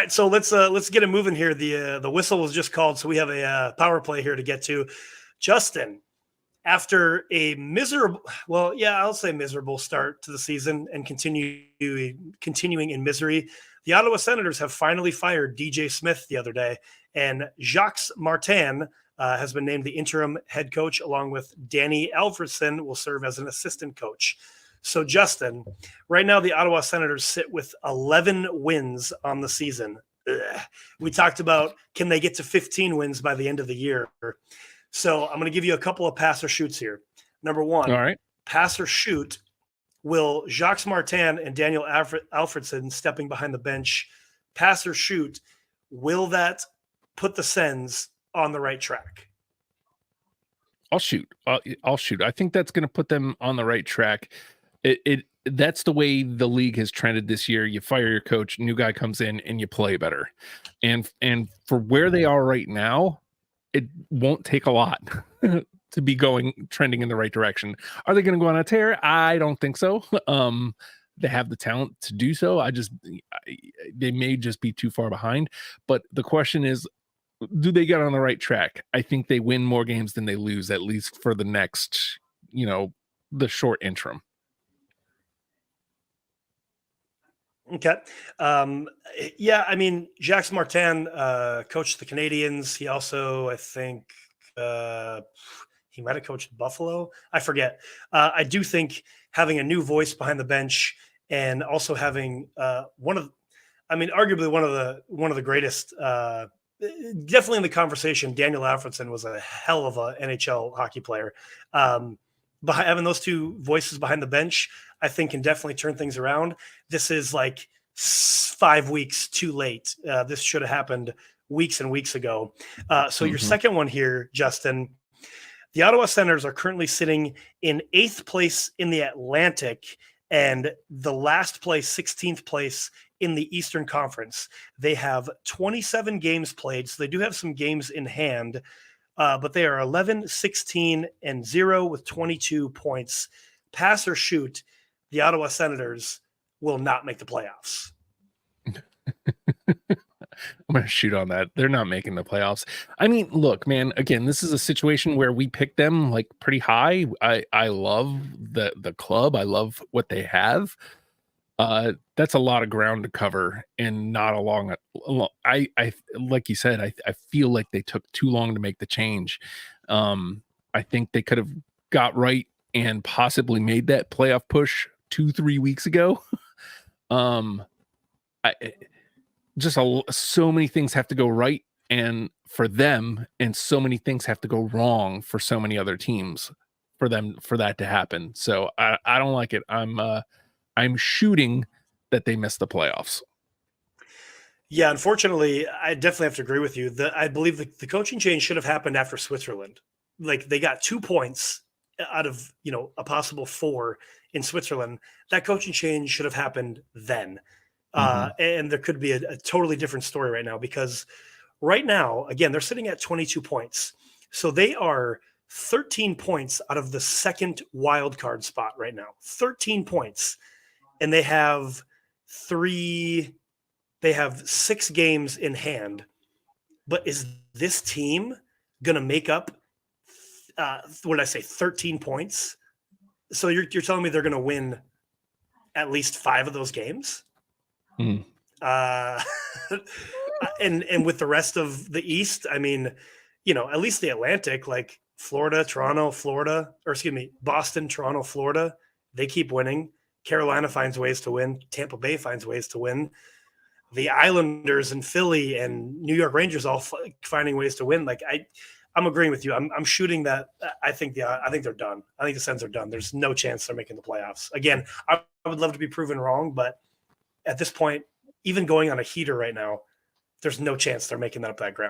right, so let's get it moving here. The whistle was just called, so we have a power play here to get to. Justin, after a miserable, well, yeah, I'll say miserable start to the season and continuing in misery, the Ottawa Senators have finally fired DJ Smith the other day, and Jacques Martin has been named the interim head coach, along with Danny Alfredson will serve as an assistant coach. So, Justin, right now the Ottawa Senators sit with 11 wins on the season. Ugh. We talked about, can they get to 15 wins by the end of the year? So I'm going to give you a couple of pass or shoots here. Number one, All right. pass or shoot. Will Jacques Martin and Daniel Alfredson stepping behind the bench, pass or shoot, will that put the Sens on the right track? I'll shoot. I'll shoot. I think that's going to put them on the right track. That's the way the league has trended this year. You fire your coach, new guy comes in, and you play better. And for where they are right now, it won't take a lot to be trending in the right direction. Are they going to go on a tear? I don't think so. They have the talent to do so. They may just be too far behind. But the question is, do they get on the right track? I think they win more games than they lose, at least for the next, the short interim. Okay. Yeah, I mean, Jacques Martin coached the Canadians. He also, I think, he might have coached Buffalo. I forget. I do think having a new voice behind the bench and also having arguably one of the greatest, definitely in the conversation, Daniel Alfredson was a hell of a NHL hockey player. Having those two voices behind the bench, I think, can definitely turn things around. This is like 5 weeks too late. This should have happened weeks and weeks ago. So your second one here, Justin, the Ottawa Senators are currently sitting in 8th place in the Atlantic and the last place, 16th place in the Eastern Conference. They have 27 games played, so they do have some games in hand. But they are 11, 16, and 0 with 22 points. Pass or shoot, the Ottawa Senators will not make the playoffs. I'm going to shoot on that. They're not making the playoffs. I mean, look, man, again, this is a situation where we picked them like pretty high. I love the club. I love what they have. That's a lot of ground to cover and not a long. I like you said, I feel like they took too long to make the change. I think they could have got right and possibly made that playoff push 2-3 weeks ago. So many things have to go right and for them, and so many things have to go wrong for so many other teams for that to happen. So I don't like it. I'm shooting that they missed the playoffs. Yeah, unfortunately, I definitely have to agree with you. I believe the coaching change should have happened after Switzerland. Like, they got 2 points out of a possible 4 in Switzerland. That coaching change should have happened then. And there could be a totally different story right now, because right now, again, they're sitting at 22 points. So they are 13 points out of the second wild card spot right now. 13 points. And they have 6 games in hand. But is this team going to make up, 13 points? So you're telling me they're going to win at least 5 of those games? And with the rest of the East, I mean, at least the Atlantic, like Boston, Toronto, Florida, they keep winning. Carolina finds ways to win. Tampa Bay finds ways to win. The Islanders and Philly and New York Rangers all finding ways to win. Like, I'm agreeing with you. I'm shooting that. I think they're done. I think the Sens are done. There's no chance they're making the playoffs. Again, I would love to be proven wrong, but at this point, even going on a heater right now, there's no chance they're making that up that ground.